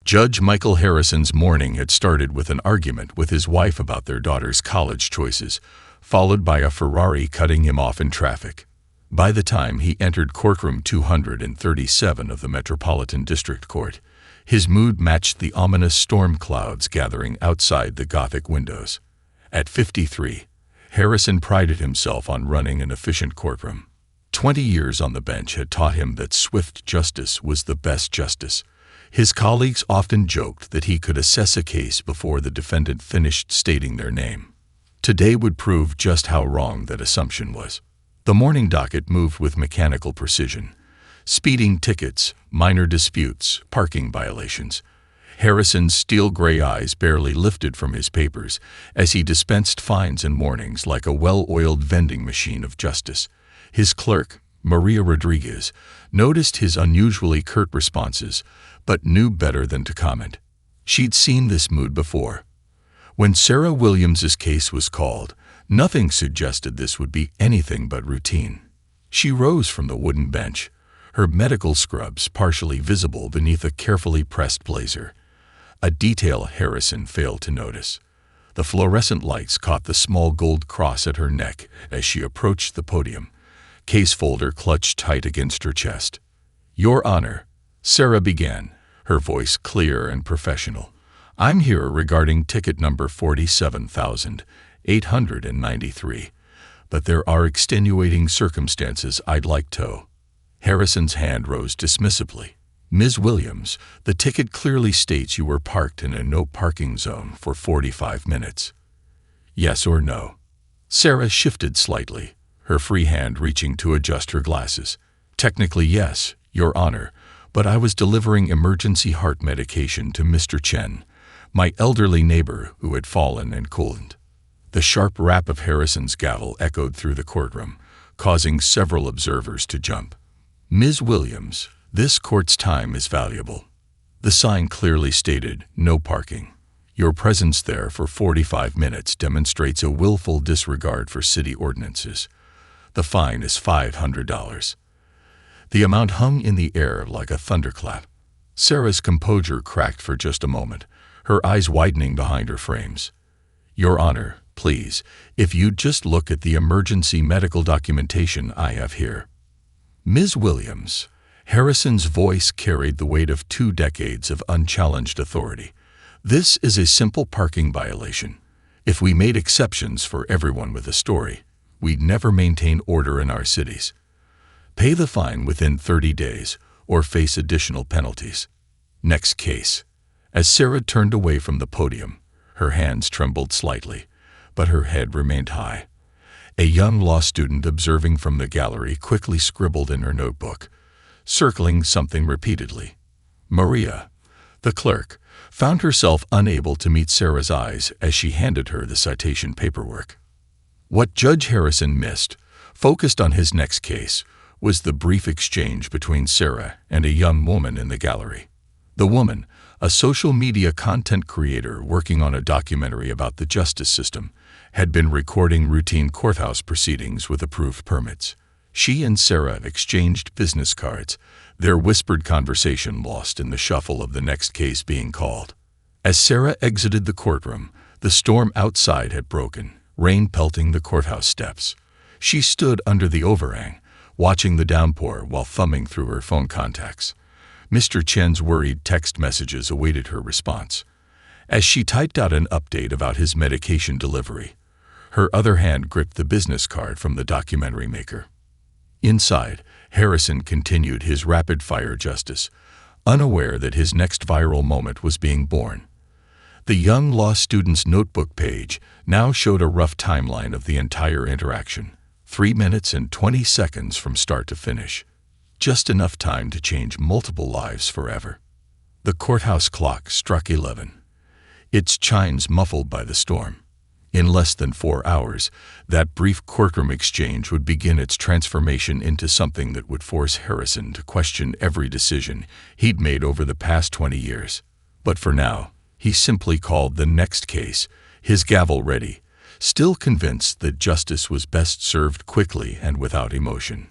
Judge Michael Harrison's morning had started with an argument with his wife about their daughter's college choices, followed by a Ferrari cutting him off in traffic. By the time he entered courtroom 237 of the Metropolitan District Court, his mood matched the ominous storm clouds gathering outside the Gothic windows. At 53, Harrison prided himself on running an efficient courtroom. 20 years on the bench had taught him that swift justice was the best justice. His colleagues often joked that he could assess a case before the defendant finished stating their name. Today would prove just how wrong that assumption was. The morning docket moved with mechanical precision. Speeding tickets, minor disputes, parking violations. Harrison's steel-gray eyes barely lifted from his papers as he dispensed fines and warnings like a well-oiled vending machine of justice. His clerk, Maria Rodriguez, noticed his unusually curt responses, but knew better than to comment. She'd seen this mood before. When Sarah Williams's case was called, nothing suggested this would be anything but routine. She rose from the wooden bench, her medical scrubs partially visible beneath a carefully pressed blazer. A detail Harrison failed to notice. The fluorescent lights caught the small gold cross at her neck as she approached the podium, case folder clutched tight against her chest. "Your Honor," Sarah began, her voice clear and professional. "I'm here regarding ticket number 47,893, but there are extenuating circumstances I'd like to." Harrison's hand rose dismissively. "Ms. Williams, the ticket clearly states you were parked in a no-parking zone for 45 minutes. Yes or no?" Sarah shifted slightly, her free hand reaching to adjust her glasses. "Technically yes, Your Honor, but I was delivering emergency heart medication to Mr. Chen, my elderly neighbor who had fallen and cooled." The sharp rap of Harrison's gavel echoed through the courtroom, causing several observers to jump. "Ms. Williams, this court's time is valuable." The sign clearly stated, "No parking." Your presence there for 45 minutes demonstrates a willful disregard for city ordinances. The fine is $500. The amount hung in the air like a thunderclap. Sarah's composure cracked for just a moment, her eyes widening behind her frames. "Your Honor, please, if you'd just look at the emergency medical documentation I have here." "Ms. Williams," Harrison's voice carried the weight of 2 decades of unchallenged authority. "This is a simple parking violation. If we made exceptions for everyone with a story, we'd never maintain order in our cities. Pay the fine within 30 days or face additional penalties." Next case. As Sarah turned away from the podium, her hands trembled slightly, but her head remained high. A young law student observing from the gallery quickly scribbled in her notebook, circling something repeatedly. Maria, the clerk, found herself unable to meet Sarah's eyes as she handed her the citation paperwork. What Judge Harrison missed, focused on his next case, was the brief exchange between Sarah and a young woman in the gallery. The woman, a social media content creator working on a documentary about the justice system, had been recording routine courthouse proceedings with approved permits. She and Sarah exchanged business cards, their whispered conversation lost in the shuffle of the next case being called. As Sarah exited the courtroom, the storm outside had broken, rain pelting the courthouse steps. She stood under the overhang, watching the downpour while thumbing through her phone contacts. Mr. Chen's worried text messages awaited her response. As she typed out an update about his medication delivery, her other hand gripped the business card from the documentary maker. Inside, Harrison continued his rapid-fire justice, unaware that his next viral moment was being born. The young law student's notebook page now showed a rough timeline of the entire interaction. 3 minutes and 20 seconds from start to finish. Just enough time to change multiple lives forever. The courthouse clock struck 11. Its chimes muffled by the storm. In less than 4 hours, that brief courtroom exchange would begin its transformation into something that would force Harrison to question every decision he'd made over the past 20 years. But for now, he simply called the next case, his gavel ready, still convinced that justice was best served quickly and without emotion.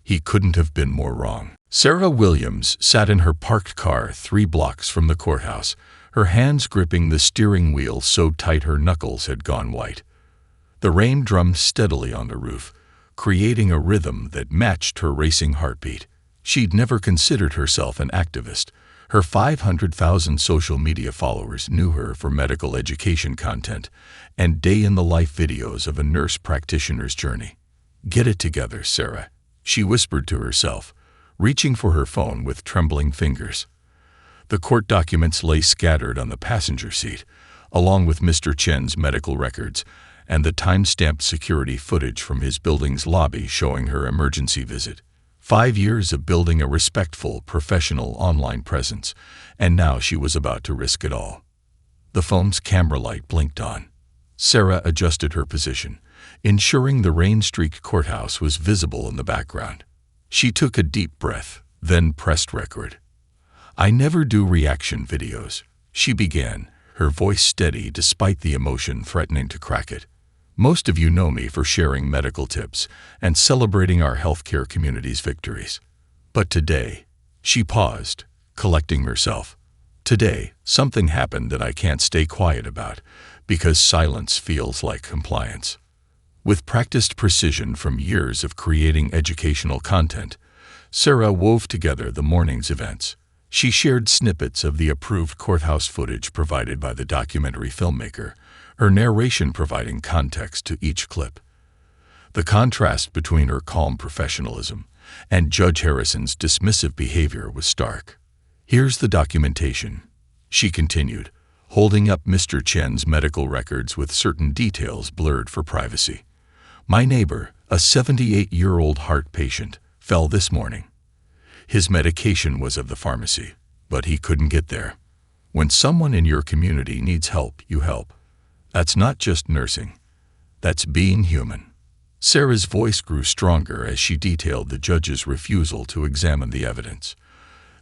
He couldn't have been more wrong. Sarah Williams sat in her parked car 3 blocks from the courthouse, her hands gripping the steering wheel so tight her knuckles had gone white. The rain drummed steadily on the roof, creating a rhythm that matched her racing heartbeat. She'd never considered herself an activist. Her 500,000 social media followers knew her for medical education content and day-in-the-life videos of a nurse practitioner's journey. "Get it together, Sarah," she whispered to herself, reaching for her phone with trembling fingers. The court documents lay scattered on the passenger seat, along with Mr. Chen's medical records and the time-stamped security footage from his building's lobby showing her emergency visit. 5 years of building a respectful, professional online presence, and now she was about to risk it all. The phone's camera light blinked on. Sarah adjusted her position, ensuring the rain-streaked courthouse was visible in the background. She took a deep breath, then pressed record. "I never do reaction videos," she began, her voice steady despite the emotion threatening to crack it. "Most of you know me for sharing medical tips and celebrating our healthcare community's victories. But today," she paused, collecting herself. "Today, something happened that I can't stay quiet about, because silence feels like compliance." With practiced precision from years of creating educational content, Sarah wove together the morning's events. She shared snippets of the approved courthouse footage provided by the documentary filmmaker, her narration providing context to each clip. The contrast between her calm professionalism and Judge Harrison's dismissive behavior was stark. "Here's the documentation," she continued, holding up Mr. Chen's medical records with certain details blurred for privacy. "My neighbor, a 78-year-old heart patient, fell this morning. His medication was of the pharmacy, but he couldn't get there. When someone in your community needs help, you help. That's not just nursing. That's being human." Sarah's voice grew stronger as she detailed the judge's refusal to examine the evidence.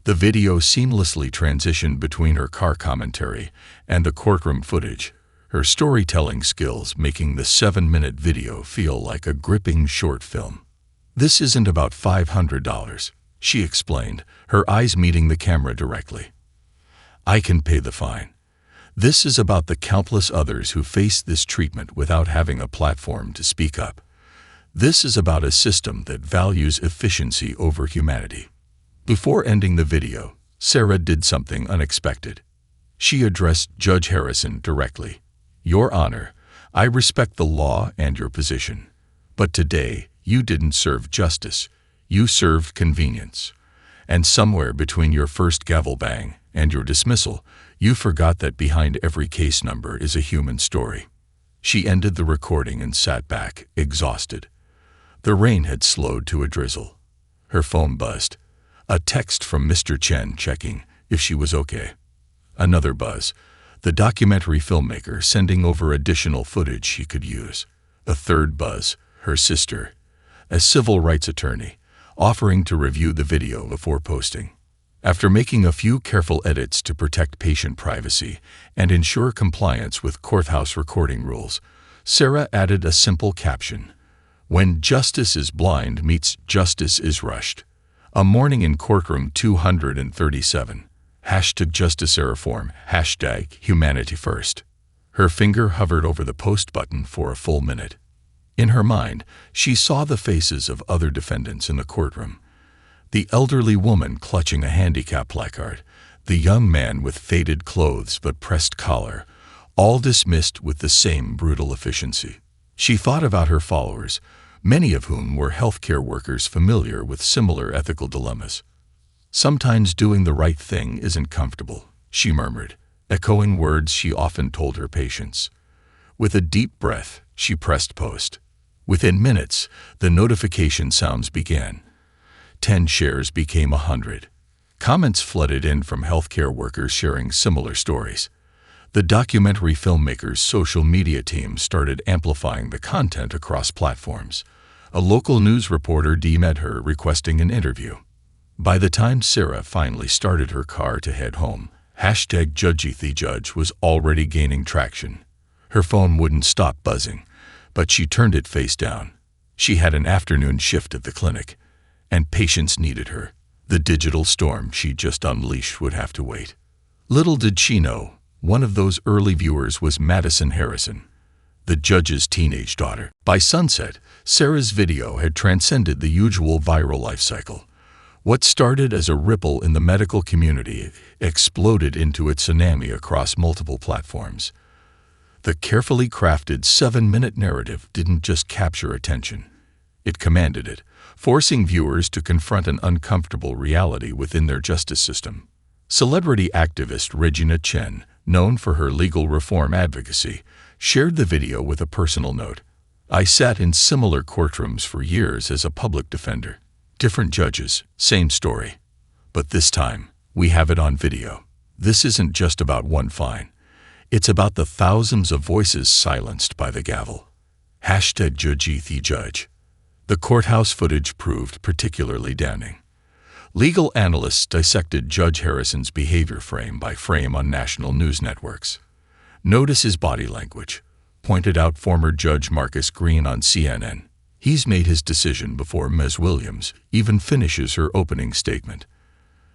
The video seamlessly transitioned between her car commentary and the courtroom footage, her storytelling skills making the 7-minute video feel like a gripping short film. "This isn't about $500, she explained, her eyes meeting the camera directly. "I can pay the fine. This is about the countless others who face this treatment without having a platform to speak up. This is about a system that values efficiency over humanity." Before ending the video, Sarah did something unexpected. She addressed Judge Harrison directly. "Your Honor, I respect the law and your position. But today, you didn't serve justice. You served convenience. And somewhere between your first gavel bang and your dismissal, you forgot that behind every case number is a human story." She ended the recording and sat back, exhausted. The rain had slowed to a drizzle. Her phone buzzed. A text from Mr. Chen checking if she was okay. Another buzz. The documentary filmmaker sending over additional footage she could use. A third buzz. Her sister, a civil rights attorney, offering to review the video before posting. After making a few careful edits to protect patient privacy and ensure compliance with courthouse recording rules, Sarah added a simple caption: "When justice is blind meets justice is rushed. A morning in courtroom 237. #JusticeReform. #HumanityFirst." Her finger hovered over the post button for a full minute. In her mind, she saw the faces of other defendants in the courtroom. The elderly woman clutching a handicap placard, the young man with faded clothes but pressed collar, all dismissed with the same brutal efficiency. She thought about her followers, many of whom were healthcare workers familiar with similar ethical dilemmas. "Sometimes doing the right thing isn't comfortable," she murmured, echoing words she often told her patients. With a deep breath, she pressed post. Within minutes, the notification sounds began. 10 shares became 100. Comments flooded in from healthcare workers sharing similar stories. The documentary filmmaker's social media team started amplifying the content across platforms. A local news reporter DM'd her requesting an interview. By the time Sarah finally started her car to head home, #JudgeTheJudge was already gaining traction. Her phone wouldn't stop buzzing, but she turned it face down. She had an afternoon shift at the clinic, and patients needed her. The digital storm she just unleashed would have to wait. Little did she know, one of those early viewers was Madison Harrison, the judge's teenage daughter. By sunset, Sarah's video had transcended the usual viral life cycle. What started as a ripple in the medical community exploded into a tsunami across multiple platforms. The carefully crafted 7-minute narrative didn't just capture attention. It commanded it, forcing viewers to confront an uncomfortable reality within their justice system. Celebrity activist Regina Chen, known for her legal reform advocacy, shared the video with a personal note. "I sat in similar courtrooms for years as a public defender. Different judges, same story. But this time, we have it on video. This isn't just about one fine. It's about the thousands of voices silenced by the gavel." #JudgeTheJudge. The courthouse footage proved particularly damning. Legal analysts dissected Judge Harrison's behavior frame by frame on national news networks. "Notice his body language," pointed out former Judge Marcus Green on CNN. "He's made his decision before Ms. Williams even finishes her opening statement."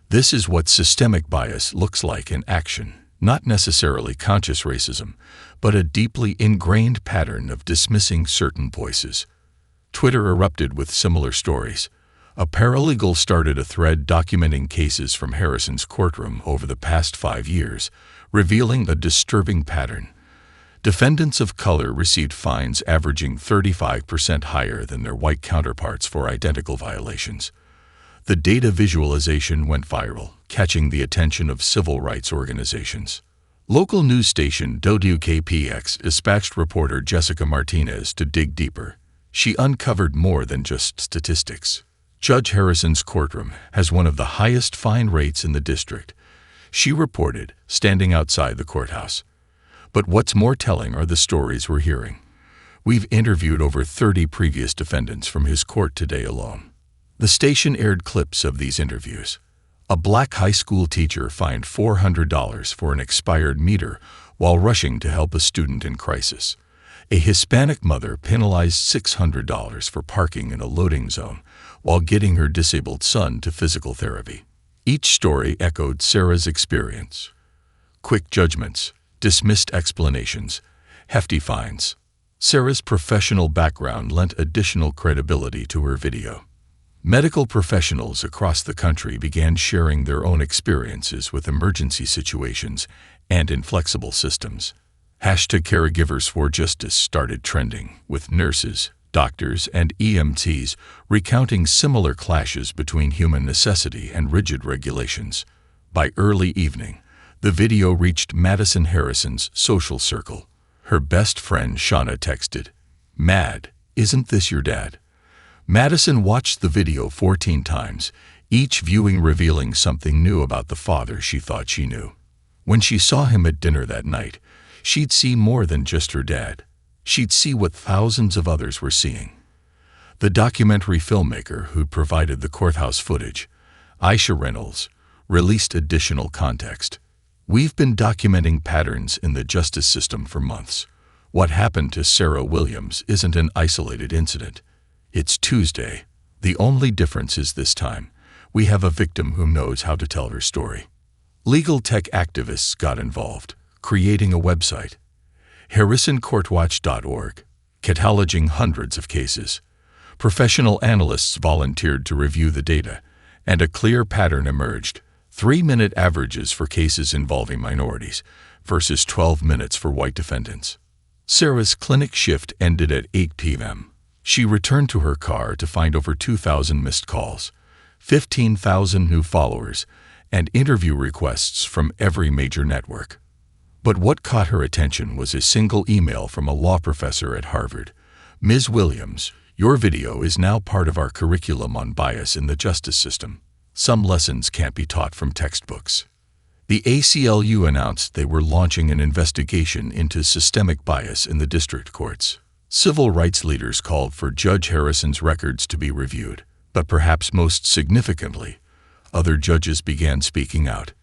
This is what systemic bias looks like in action, not necessarily conscious racism, but a deeply ingrained pattern of dismissing certain voices. Twitter erupted with similar stories. A paralegal started a thread documenting cases from Harrison's courtroom over the past 5 years, revealing a disturbing pattern. Defendants of color received fines averaging 35% higher than their white counterparts for identical violations. The data visualization went viral, catching the attention of civil rights organizations. Local news station WKPX dispatched reporter Jessica Martinez to dig deeper. She uncovered more than just statistics. Judge Harrison's courtroom has one of the highest fine rates in the district, she reported, standing outside the courthouse. But what's more telling are the stories we're hearing. We've interviewed over 30 previous defendants from his court today alone. The station aired clips of these interviews. A black high school teacher fined $400 for an expired meter while rushing to help a student in crisis. A Hispanic mother penalized $600 for parking in a loading zone while getting her disabled son to physical therapy. Each story echoed Sarah's experience. Quick judgments, dismissed explanations, hefty fines. Sarah's professional background lent additional credibility to her video. Medical professionals across the country began sharing their own experiences with emergency situations and inflexible systems. #Caregivers for Justice started trending, with nurses, doctors, and EMTs recounting similar clashes between human necessity and rigid regulations. By early evening, the video reached Madison Harrison's social circle. Her best friend Shauna texted, "Mad, isn't this your dad?" Madison watched the video 14 times, each viewing revealing something new about the father she thought she knew. When she saw him at dinner that night, she'd see more than just her dad. She'd see what thousands of others were seeing. The documentary filmmaker who provided the courthouse footage, Aisha Reynolds, released additional context. "We've been documenting patterns in the justice system for months. What happened to Sarah Williams isn't an isolated incident. It's Tuesday. The only difference is this time, we have a victim who knows how to tell her story." Legal tech activists got involved, creating a website, HarrisonCourtWatch.org, cataloging hundreds of cases. Professional analysts volunteered to review the data, and a clear pattern emerged: 3-minute averages for cases involving minorities versus 12 minutes for white defendants. Sarah's clinic shift ended at 8 p.m. She returned to her car to find over 2,000 missed calls, 15,000 new followers, and interview requests from every major network. But what caught her attention was a single email from a law professor at Harvard. "Ms. Williams, your video is now part of our curriculum on bias in the justice system. Some lessons can't be taught from textbooks." The ACLU announced they were launching an investigation into systemic bias in the district courts. Civil rights leaders called for Judge Harrison's records to be reviewed, but perhaps most significantly, other judges began speaking out.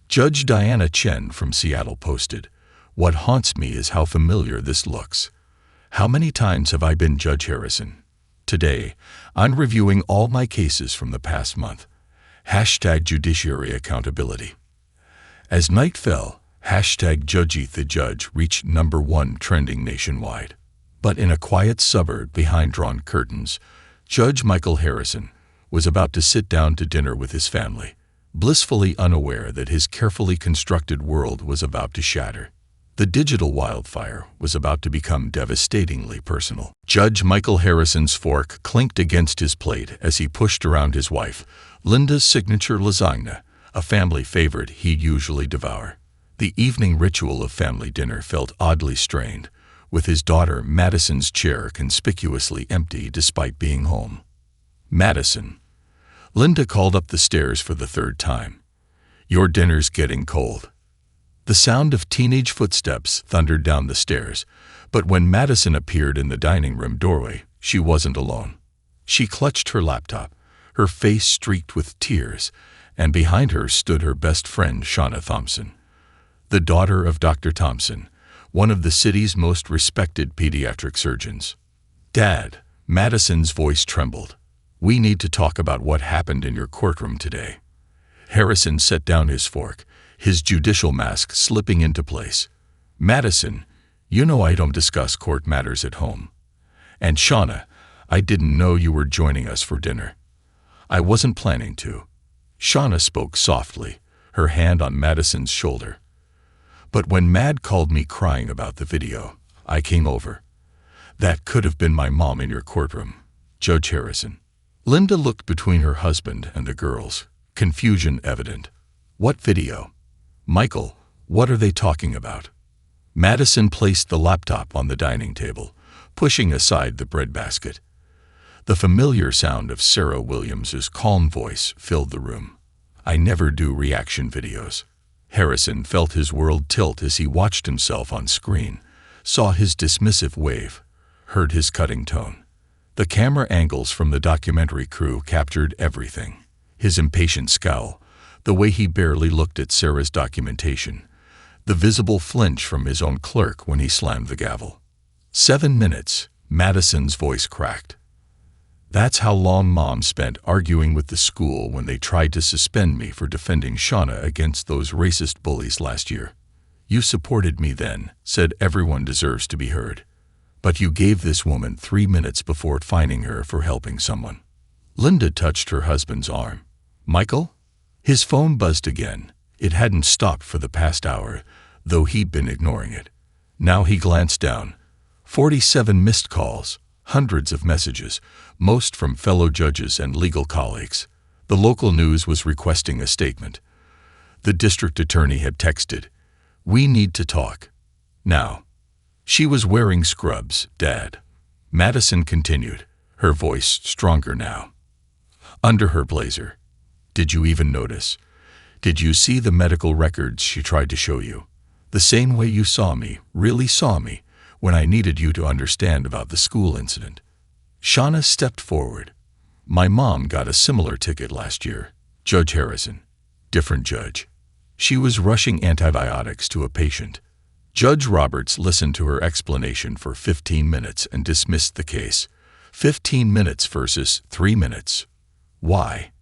Judge Diana Chen from Seattle posted, "What haunts me is how familiar this looks. How many times have I been Judge Harrison? Today, I'm reviewing all my cases from the past month. #Judiciary Accountability. As night fell, #JudgeTheJudge reached #1 trending nationwide. But in a quiet suburb behind drawn curtains, Judge Michael Harrison was about to sit down to dinner with his family, blissfully unaware that his carefully constructed world was about to shatter. The digital wildfire was about to become devastatingly personal. Judge Michael Harrison's fork clinked against his plate as he pushed around his wife, Linda's signature lasagna, a family favorite he'd usually devour. The evening ritual of family dinner felt oddly strained, with his daughter Madison's chair conspicuously empty despite being home. "Madison," Linda called up the stairs for the third time. "Your dinner's getting cold." The sound of teenage footsteps thundered down the stairs, but when Madison appeared in the dining room doorway, she wasn't alone. She clutched her laptop, her face streaked with tears, and behind her stood her best friend Shauna Thompson, the daughter of Dr. Thompson, one of the city's most respected pediatric surgeons. "Dad," Madison's voice trembled. "We need to talk about what happened in your courtroom today." Harrison set down his fork, his judicial mask slipping into place. "Madison, you know I don't discuss court matters at home. And Shauna, I didn't know you were joining us for dinner." "I wasn't planning to." Shauna spoke softly, her hand on Madison's shoulder. "But when Mad called me crying about the video, I came over. That could have been my mom in your courtroom, Judge Harrison." Linda looked between her husband and the girls, confusion evident. "What video? Michael, what are they talking about?" Madison placed the laptop on the dining table, pushing aside the breadbasket. The familiar sound of Sarah Williams's calm voice filled the room. "I never do reaction videos." Harrison felt his world tilt as he watched himself on screen, saw his dismissive wave, heard his cutting tone. The camera angles from the documentary crew captured everything. His impatient scowl, the way he barely looked at Sarah's documentation, the visible flinch from his own clerk when he slammed the gavel. 7 minutes, Madison's voice cracked. "That's how long Mom spent arguing with the school when they tried to suspend me for defending Shauna against those racist bullies last year. You supported me then, said everyone deserves to be heard. But you gave this woman 3 minutes before fining her for helping someone." Linda touched her husband's arm. "Michael?" His phone buzzed again. It hadn't stopped for the past hour, though he'd been ignoring it. Now he glanced down. 47 missed calls, hundreds of messages, most from fellow judges and legal colleagues. The local news was requesting a statement. The district attorney had texted, "We need to talk. Now." "She was wearing scrubs, Dad," Madison continued, her voice stronger now. "Under her blazer. Did you even notice? Did you see the medical records she tried to show you? The same way you saw me, really saw me, when I needed you to understand about the school incident." Shauna stepped forward. "My mom got a similar ticket last year, Judge Harrison. Different judge. She was rushing antibiotics to a patient. Judge Roberts listened to her explanation for 15 minutes and dismissed the case. 15 minutes versus 3 minutes. Why?"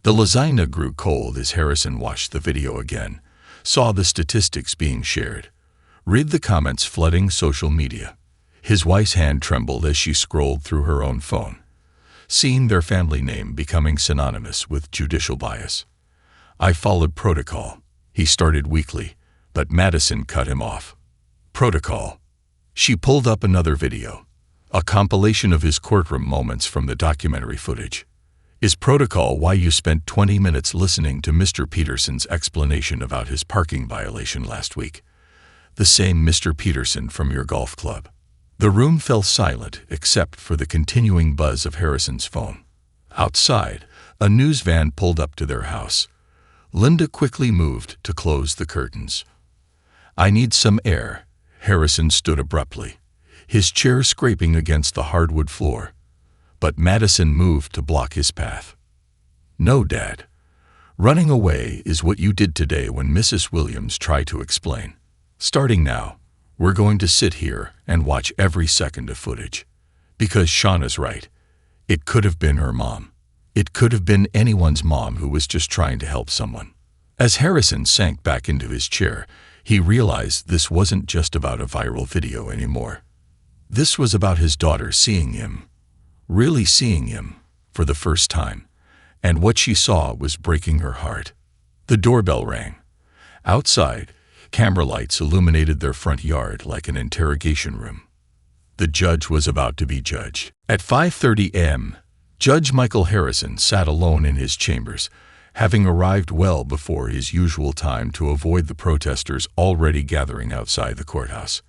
The lasagna grew cold as Harrison watched the video again, saw the statistics being shared, read the comments flooding social media. His wife's hand trembled as she scrolled through her own phone, seeing their family name becoming synonymous with judicial bias. "I followed protocol," he started weakly, but Madison cut him off. "Protocol." She pulled up another video, a compilation of his courtroom moments from the documentary footage. "Is protocol why you spent 20 minutes listening to Mr. Peterson's explanation about his parking violation last week? The same Mr. Peterson from your golf club?" The room fell silent except for the continuing buzz of Harrison's phone. Outside, a news van pulled up to their house. Linda quickly moved to close the curtains. "I need some air." Harrison stood abruptly, his chair scraping against the hardwood floor. But Madison moved to block his path. "No, Dad. Running away is what you did today when Mrs. Williams tried to explain. Starting now, we're going to sit here and watch every second of footage. Because Shauna's right. It could have been her mom. It could have been anyone's mom who was just trying to help someone. As Harrison sank back into his chair, he realized this wasn't just about a viral video anymore. This was about his daughter seeing him, really seeing him, for the first time, and what she saw was breaking her heart. The doorbell rang. Outside, camera lights illuminated their front yard like an interrogation room. The judge was about to be judged. At 5:30 a.m., Judge Michael Harrison sat alone in his chambers, having arrived well before his usual time to avoid the protesters already gathering outside the courthouse.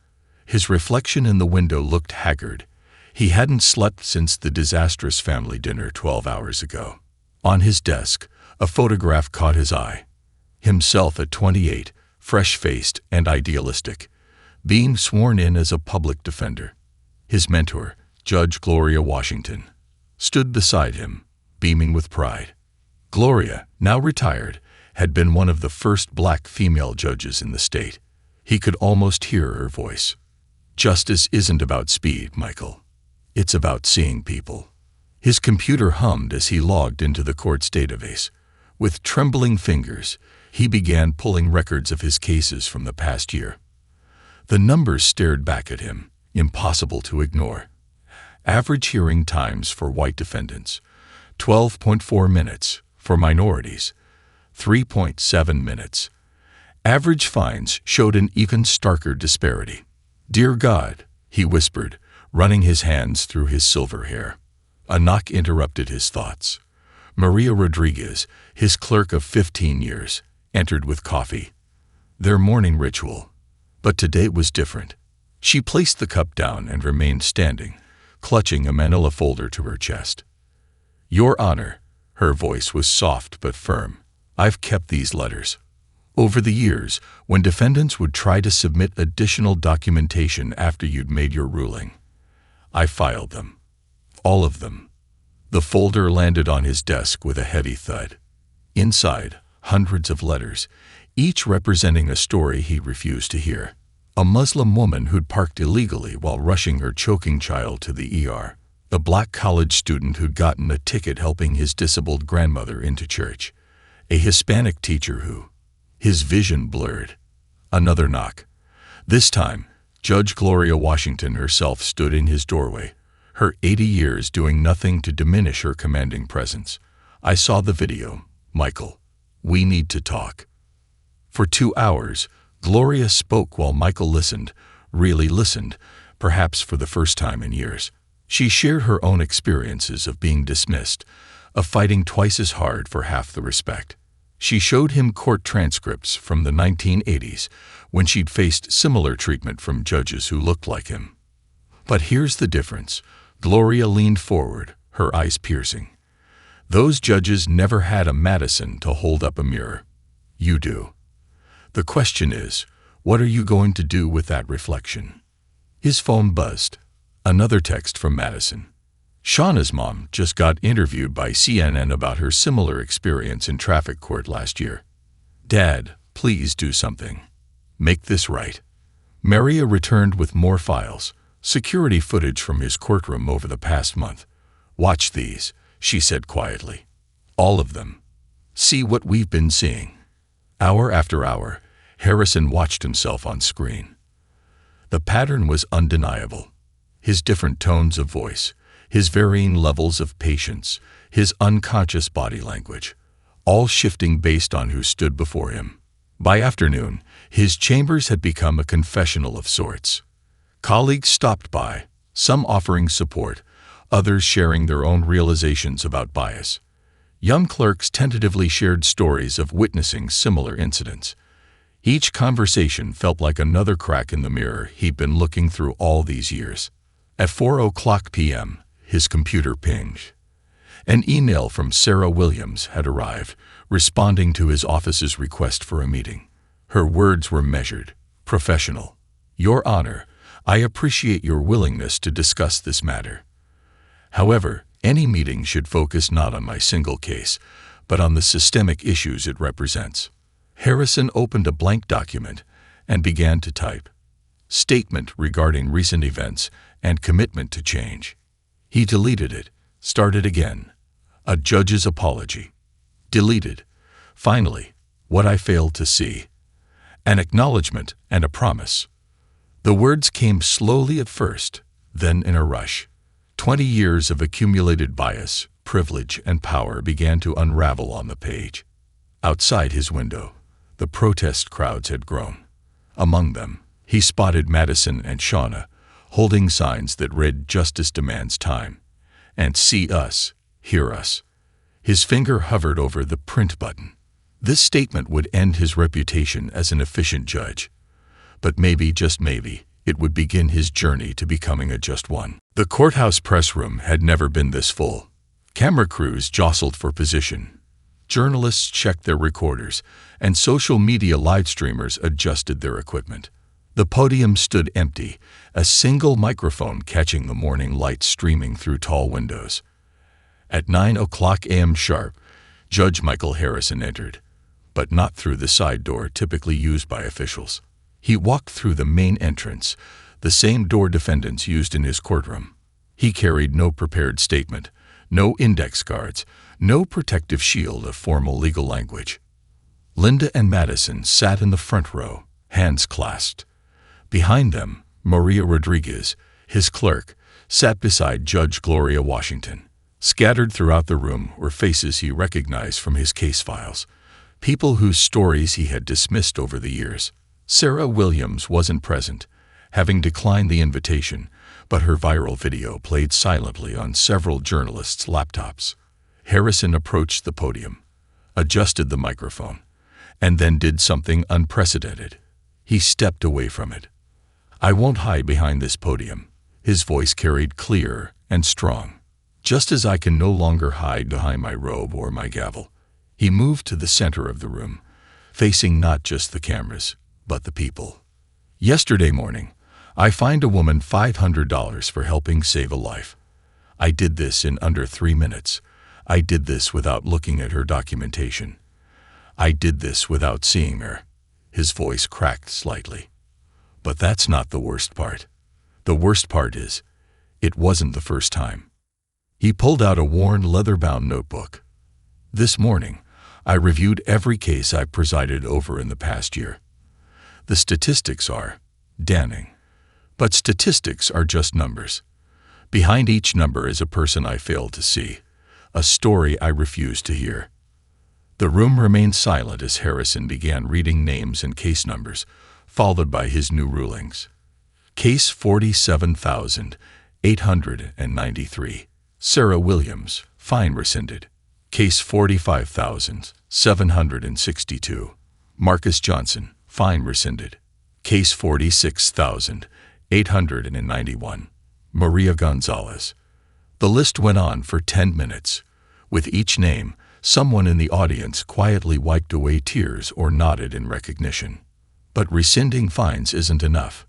His reflection in the window looked haggard. He hadn't slept since the disastrous family dinner 12 hours ago. On his desk, a photograph caught his eye. Himself at 28, fresh-faced and idealistic, being sworn in as a public defender. His mentor, Judge Gloria Washington, stood beside him, beaming with pride. Gloria, now retired, had been one of the first black female judges in the state. He could almost hear her voice. Justice isn't about speed, Michael. It's about seeing people. His computer hummed as he logged into the court's database. With trembling fingers, he began pulling records of his cases from the past year. The numbers stared back at him, impossible to ignore. Average hearing times for white defendants, 12.4 minutes. For minorities, 3.7 minutes. Average fines showed an even starker disparity. "Dear God," he whispered, running his hands through his silver hair. A knock interrupted his thoughts. Maria Rodriguez, his clerk of 15 years, entered with coffee. Their morning ritual. But today was different. She placed the cup down and remained standing, clutching a manila folder to her chest. "Your Honor," her voice was soft but firm, "I've kept these letters. Over the years, when defendants would try to submit additional documentation after you'd made your ruling, I filed them. All of them." The folder landed on his desk with a heavy thud. Inside, hundreds of letters, each representing a story he refused to hear. A Muslim woman who'd parked illegally while rushing her choking child to the ER. A black college student who'd gotten a ticket helping his disabled grandmother into church. A Hispanic teacher who, his vision blurred. Another knock. This time, Judge Gloria Washington herself stood in his doorway, her 80 years doing nothing to diminish her commanding presence. "I saw the video, Michael. We need to talk." For 2 hours, Gloria spoke while Michael listened, really listened, perhaps for the first time in years. She shared her own experiences of being dismissed, of fighting twice as hard for half the respect. She showed him court transcripts from the 1980s, when she'd faced similar treatment from judges who looked like him. But here's the difference. Gloria leaned forward, her eyes piercing. Those judges never had a Madison to hold up a mirror. You do. The question is, what are you going to do with that reflection? His phone buzzed. Another text from Madison. Shauna's mom just got interviewed by CNN about her similar experience in traffic court last year. "Dad, please do something. Make this right." Maria returned with more files, security footage from his courtroom over the past month. "Watch these," she said quietly. "All of them. See what we've been seeing." Hour after hour, Harrison watched himself on screen. The pattern was undeniable. His different tones of voice, his varying levels of patience, his unconscious body language, all shifting based on who stood before him. By afternoon, his chambers had become a confessional of sorts. Colleagues stopped by, some offering support, others sharing their own realizations about bias. Young clerks tentatively shared stories of witnessing similar incidents. Each conversation felt like another crack in the mirror he'd been looking through all these years. At 4:00 p.m., his computer pinged. An email from Sarah Williams had arrived, responding to his office's request for a meeting. Her words were measured, professional. "Your Honor, I appreciate your willingness to discuss this matter. However, any meeting should focus not on my single case, but on the systemic issues it represents." Harrison opened a blank document and began to type. Statement regarding recent events and commitment to change. He deleted it, started again. A judge's apology. Deleted. Finally, what I failed to see. An acknowledgement and a promise. The words came slowly at first, then in a rush. 20 years of accumulated bias, privilege, and power began to unravel on the page. Outside his window, the protest crowds had grown. Among them, he spotted Madison and Shauna, holding signs that read "Justice demands time" and "See us, hear us." His finger hovered over the print button. This statement would end his reputation as an efficient judge. But maybe, just maybe, it would begin his journey to becoming a just one. The courthouse press room had never been this full. Camera crews jostled for position. Journalists checked their recorders, and social media live streamers adjusted their equipment. The podium stood empty, a single microphone catching the morning light streaming through tall windows. At 9:00 a.m. sharp, Judge Michael Harrison entered, but not through the side door typically used by officials. He walked through the main entrance, the same door defendants used in his courtroom. He carried no prepared statement, no index cards, no protective shield of formal legal language. Linda and Madison sat in the front row, hands clasped. Behind them, Maria Rodriguez, his clerk, sat beside Judge Gloria Washington. Scattered throughout the room were faces he recognized from his case files, people whose stories he had dismissed over the years. Sarah Williams wasn't present, having declined the invitation, but her viral video played silently on several journalists' laptops. Harrison approached the podium, adjusted the microphone, and then did something unprecedented. He stepped away from it. "I won't hide behind this podium." His voice carried clear and strong. "Just as I can no longer hide behind my robe or my gavel." He moved to the center of the room, facing not just the cameras, but the people. "Yesterday morning, I fined a woman $500 for helping save a life. I did this in under 3 minutes. I did this without looking at her documentation. I did this without seeing her." His voice cracked slightly. "But that's not the worst part. The worst part is, it wasn't the first time." He pulled out a worn leather-bound notebook. "This morning, I reviewed every case I presided over in the past year. The statistics are damning. But statistics are just numbers. Behind each number is a person I failed to see, a story I refused to hear." The room remained silent as Harrison began reading names and case numbers, followed by his new rulings. Case 47,893. Sarah Williams, fine rescinded. Case 45,762. Marcus Johnson, fine rescinded. Case 46,891. Maria Gonzalez. The list went on for 10 minutes. With each name, someone in the audience quietly wiped away tears or nodded in recognition. "But rescinding fines isn't enough,"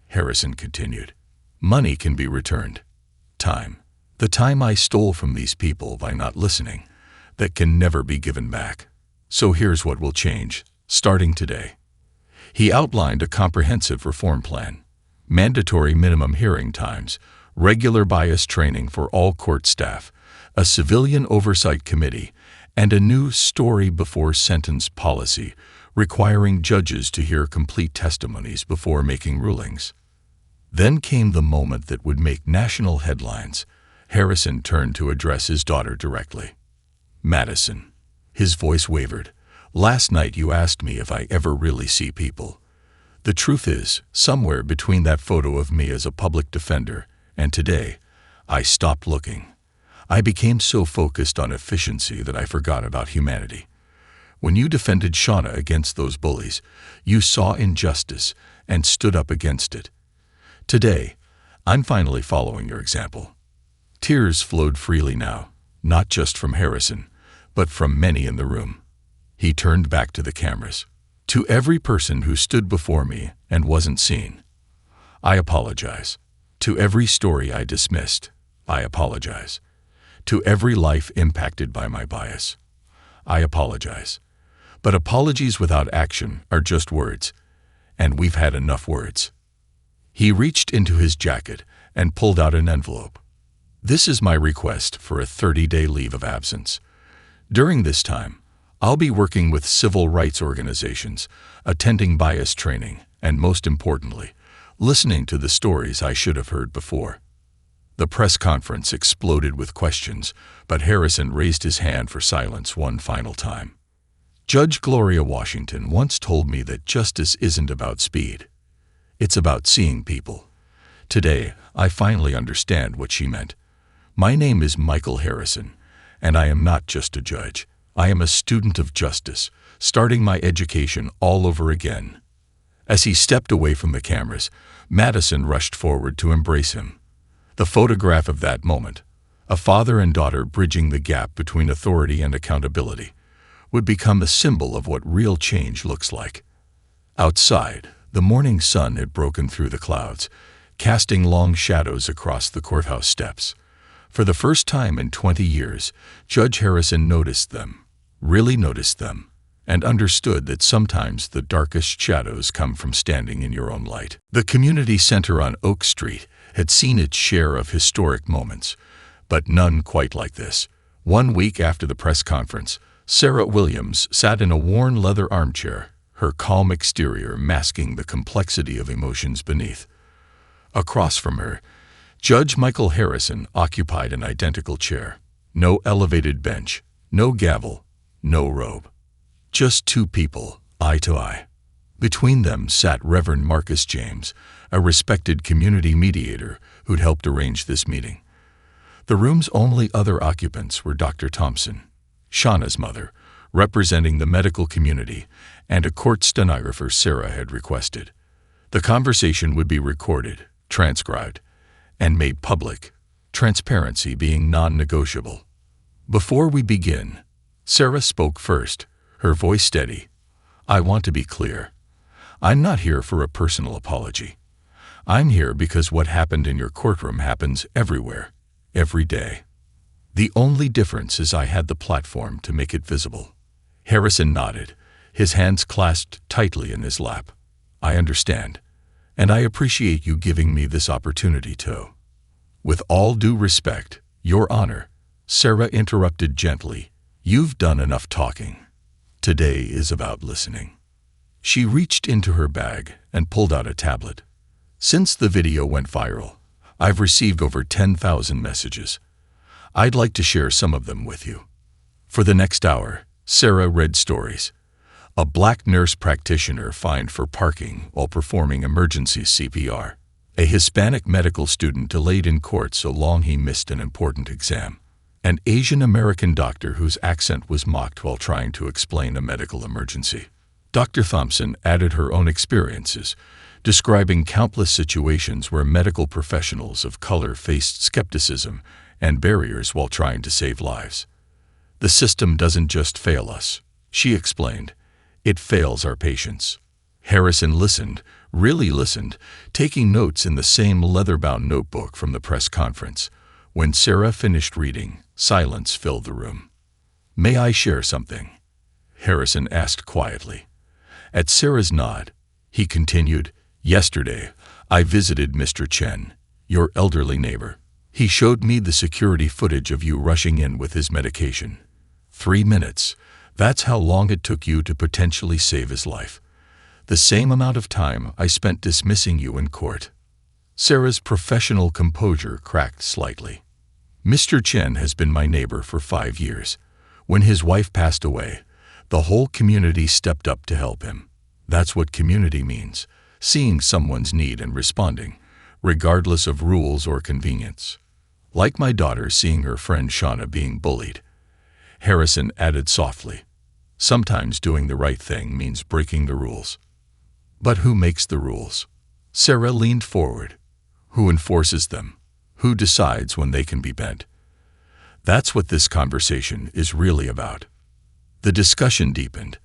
Harrison continued. "Money can be returned. Time. The time I stole from these people by not listening, that can never be given back. So here's what will change, starting today." He outlined a comprehensive reform plan: mandatory minimum hearing times, regular bias training for all court staff, a civilian oversight committee, and a new story before sentence policy requiring judges to hear complete testimonies before making rulings. Then came the moment that would make national headlines. Harrison turned to address his daughter directly. "Madison." His voice wavered. "Last night you asked me if I ever really see people. The truth is, somewhere between that photo of me as a public defender and today, I stopped looking. I became so focused on efficiency that I forgot about humanity. When you defended Shauna against those bullies, you saw injustice and stood up against it. Today, I'm finally following your example." Tears flowed freely now, not just from Harrison, but from many in the room. He turned back to the cameras. "To every person who stood before me and wasn't seen, I apologize. To every story I dismissed, I apologize. To every life impacted by my bias, I apologize. But apologies without action are just words, and we've had enough words." He reached into his jacket and pulled out an envelope. This is my request for a 30-day leave of absence. During this time, I'll be working with civil rights organizations, attending bias training, and most importantly, listening to the stories I should have heard before. The press conference exploded with questions, but Harrison raised his hand for silence one final time. Judge Gloria Washington once told me that justice isn't about speed. It's about seeing people. Today, I finally understand what she meant. My name is Michael Harrison, and I am not just a judge. I am a student of justice, starting my education all over again. As he stepped away from the cameras, Madison rushed forward to embrace him. The photograph of that moment, a father and daughter bridging the gap between authority and accountability, would become a symbol of what real change looks like. Outside, the morning sun had broken through the clouds, casting long shadows across the courthouse steps. For the first time in 20 years, Judge Harrison noticed them, really noticed them, and understood that sometimes the darkest shadows come from standing in your own light. The community center on Oak Street had seen its share of historic moments, but none quite like this. 1 week after the press conference, Sarah Williams sat in a worn leather armchair, her calm exterior masking the complexity of emotions beneath. Across from her, Judge Michael Harrison occupied an identical chair. No elevated bench, no gavel, no robe. Just two people, eye to eye. Between them sat Reverend Marcus James, a respected community mediator who'd helped arrange this meeting. The room's only other occupants were Dr. Thompson, Shauna's mother, representing the medical community, and a court stenographer Sarah had requested. The conversation would be recorded, transcribed, and made public, transparency being non-negotiable. Before we begin, Sarah spoke first, her voice steady. I want to be clear. I'm not here for a personal apology. I'm here because what happened in your courtroom happens everywhere, every day. The only difference is I had the platform to make it visible. Harrison nodded, his hands clasped tightly in his lap. I understand, and I appreciate you giving me this opportunity to. With all due respect, Your Honor, Sarah interrupted gently, you've done enough talking. Today is about listening. She reached into her bag and pulled out a tablet. Since the video went viral, I've received over 10,000 messages. I'd like to share some of them with you. For the next hour, Sarah read stories. A black nurse practitioner fined for parking while performing emergency CPR. A Hispanic medical student delayed in court so long he missed an important exam. An Asian American doctor whose accent was mocked while trying to explain a medical emergency. Dr. Thompson added her own experiences, describing countless situations where medical professionals of color faced skepticism and barriers while trying to save lives. The system doesn't just fail us, she explained. It fails our patients. Harrison listened, really listened, taking notes in the same leather-bound notebook from the press conference. When Sarah finished reading, silence filled the room. May I share something? Harrison asked quietly. At Sarah's nod, he continued, Yesterday, I visited Mr. Chen, your elderly neighbor. He showed me the security footage of you rushing in with his medication. 3 minutes. That's how long it took you to potentially save his life. The same amount of time I spent dismissing you in court. Sarah's professional composure cracked slightly. Mr. Chen has been my neighbor for 5 years. When his wife passed away, the whole community stepped up to help him. That's what community means, seeing someone's need and responding, regardless of rules or convenience. Like my daughter seeing her friend Shauna being bullied. Harrison added softly, sometimes doing the right thing means breaking the rules. But who makes the rules? Sarah leaned forward. Who enforces them? Who decides when they can be bent? That's what this conversation is really about. The discussion deepened.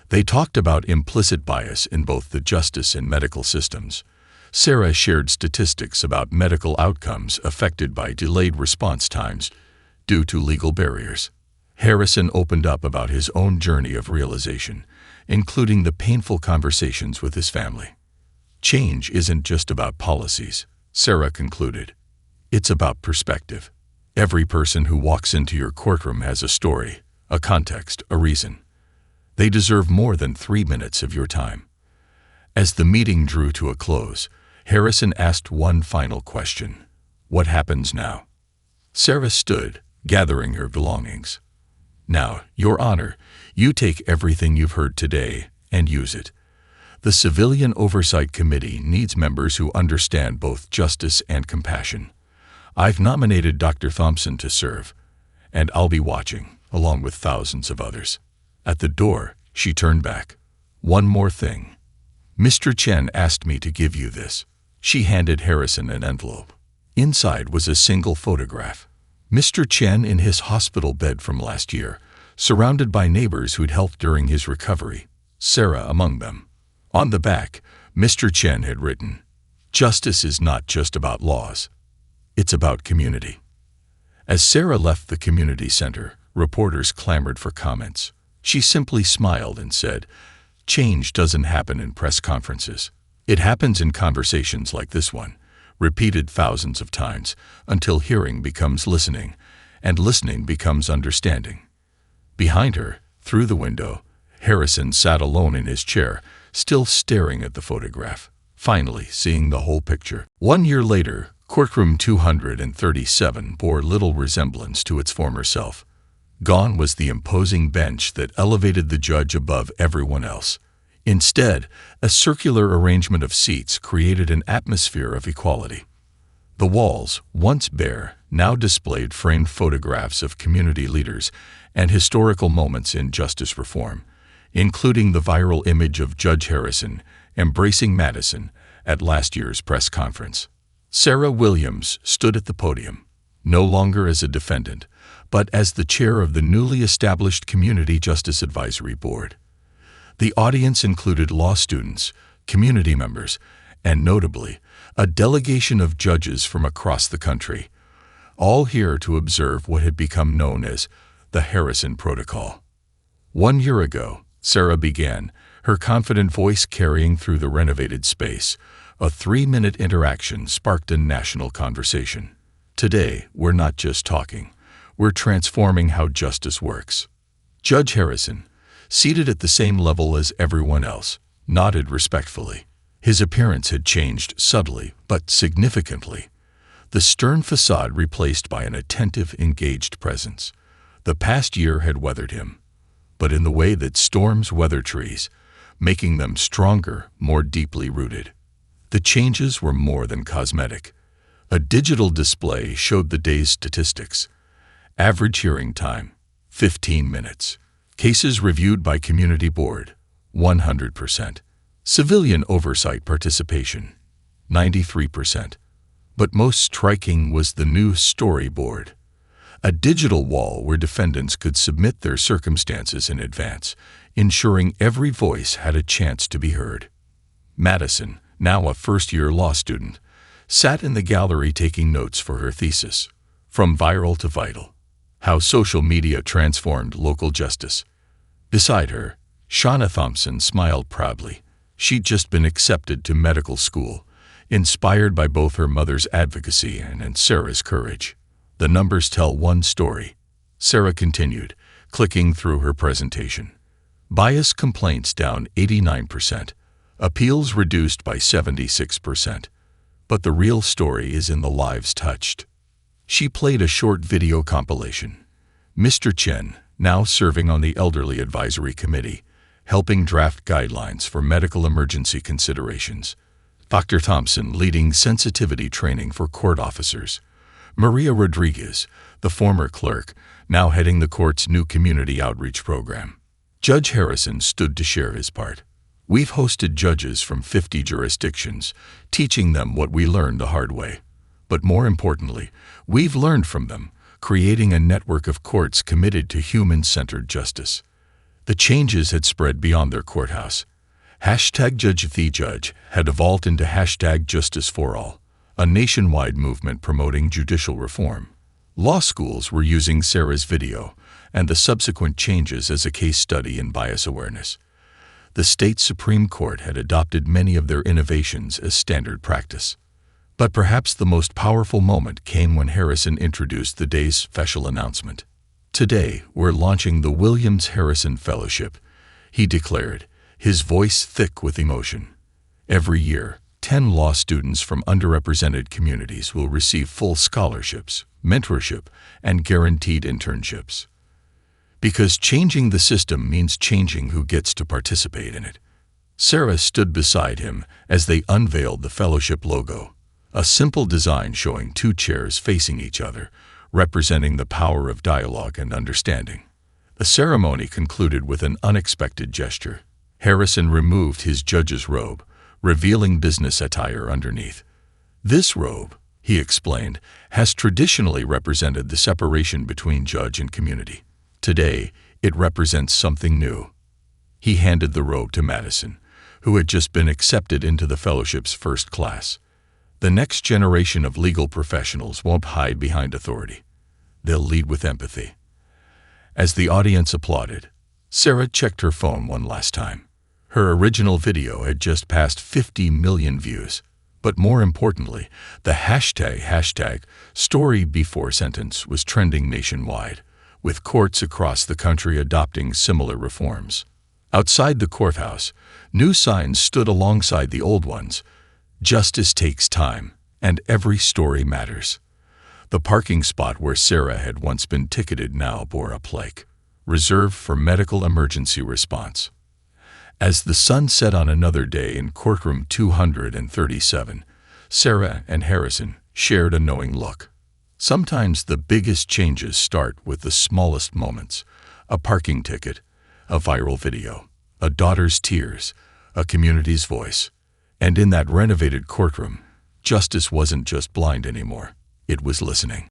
They talked about implicit bias in both the justice and medical systems. Sarah shared statistics about medical outcomes affected by delayed response times due to legal barriers. Harrison opened up about his own journey of realization, including the painful conversations with his family. Change isn't just about policies, Sarah concluded. It's about perspective. Every person who walks into your courtroom has a story, a context, a reason. They deserve more than 3 minutes of your time. As the meeting drew to a close, Harrison asked one final question. What happens now? Sarah stood, gathering her belongings. Now, Your Honor, you take everything you've heard today and use it. The Civilian Oversight Committee needs members who understand both justice and compassion. I've nominated Dr. Thompson to serve, and I'll be watching, along with thousands of others. At the door, she turned back. One more thing. Mr. Chen asked me to give you this. She handed Harrison an envelope. Inside was a single photograph. Mr. Chen in his hospital bed from last year, surrounded by neighbors who'd helped during his recovery, Sarah among them. On the back, Mr. Chen had written, "Justice is not just about laws. It's about community." As Sarah left the community center, reporters clamored for comments. She simply smiled and said, "Change doesn't happen in press conferences. It happens in conversations like this one, repeated thousands of times until hearing becomes listening, and listening becomes understanding." Behind her, through the window, Harrison sat alone in his chair, still staring at the photograph, finally seeing the whole picture. 1 year later, courtroom 237 bore little resemblance to its former self. Gone was the imposing bench that elevated the judge above everyone else. Instead, a circular arrangement of seats created an atmosphere of equality. The walls, once bare, now displayed framed photographs of community leaders and historical moments in justice reform, including the viral image of Judge Harrison embracing Madison at last year's press conference. Sarah Williams stood at the podium, no longer as a defendant, but as the chair of the newly established Community Justice Advisory Board. The audience included law students, community members, and notably, a delegation of judges from across the country, all here to observe what had become known as the Harrison Protocol. 1 year ago, Sarah began, her confident voice carrying through the renovated space. A 3-minute interaction sparked a national conversation. Today, we're not just talking. We're transforming how justice works. Judge Harrison, seated at the same level as everyone else, nodded respectfully. His appearance had changed subtly but significantly. The stern facade replaced by an attentive, engaged presence. The past year had weathered him, but in the way that storms weather trees, making them stronger, more deeply rooted. The changes were more than cosmetic. A digital display showed the day's statistics. Average hearing time, 15 minutes. Cases reviewed by Community Board, 100%. Civilian oversight participation, 93%. But most striking was the new storyboard, a digital wall where defendants could submit their circumstances in advance, ensuring every voice had a chance to be heard. Madison, now a first-year law student, sat in the gallery taking notes for her thesis, From Viral to Vital: How Social Media Transformed Local Justice. Beside her, Shauna Thompson smiled proudly. She'd just been accepted to medical school, inspired by both her mother's advocacy and Sarah's courage. The numbers tell one story, Sarah continued, clicking through her presentation. Bias complaints down 89%, appeals reduced by 76%. But the real story is in the lives touched. She played a short video compilation. Mr. Chen, now serving on the Elderly Advisory Committee, helping draft guidelines for medical emergency considerations. Dr. Thompson leading sensitivity training for court officers. Maria Rodriguez, the former clerk, now heading the court's new community outreach program. Judge Harrison stood to share his part. We've hosted judges from 50 jurisdictions, teaching them what we learned the hard way. But more importantly, we've learned from them, creating a network of courts committed to human-centered justice. The changes had spread beyond their courthouse. #JudgeTheJudge had evolved into #JusticeForAll, a nationwide movement promoting judicial reform. Law schools were using Sarah's video and the subsequent changes as a case study in bias awareness. The state Supreme Court had adopted many of their innovations as standard practice. But perhaps the most powerful moment came when Harrison introduced the day's special announcement. "Today, we're launching the Williams Harrison Fellowship," he declared, his voice thick with emotion. "Every year, 10 law students from underrepresented communities will receive full scholarships, mentorship, and guaranteed internships. Because changing the system means changing who gets to participate in it." Sarah stood beside him as they unveiled the fellowship logo, a simple design showing 2 chairs facing each other, representing the power of dialogue and understanding. The ceremony concluded with an unexpected gesture. Harrison removed his judge's robe, revealing business attire underneath. "This robe," he explained, "has traditionally represented the separation between judge and community. Today, it represents something new." He handed the robe to Madison, who had just been accepted into the fellowship's first class. "The next generation of legal professionals won't hide behind authority. They'll lead with empathy." As the audience applauded, Sarah checked her phone one last time. Her original video had just passed 50 million views. But more importantly, the hashtag story before sentence was trending nationwide, with courts across the country adopting similar reforms. Outside the courthouse, new signs stood alongside the old ones. "Justice takes time, and every story matters." The parking spot where Sarah had once been ticketed now bore a plaque, "Reserved for medical emergency response." As the sun set on another day in courtroom 237, Sarah and Harrison shared a knowing look. Sometimes the biggest changes start with the smallest moments: a parking ticket, a viral video, a daughter's tears, a community's voice. And in that renovated courtroom, justice wasn't just blind anymore. It was listening.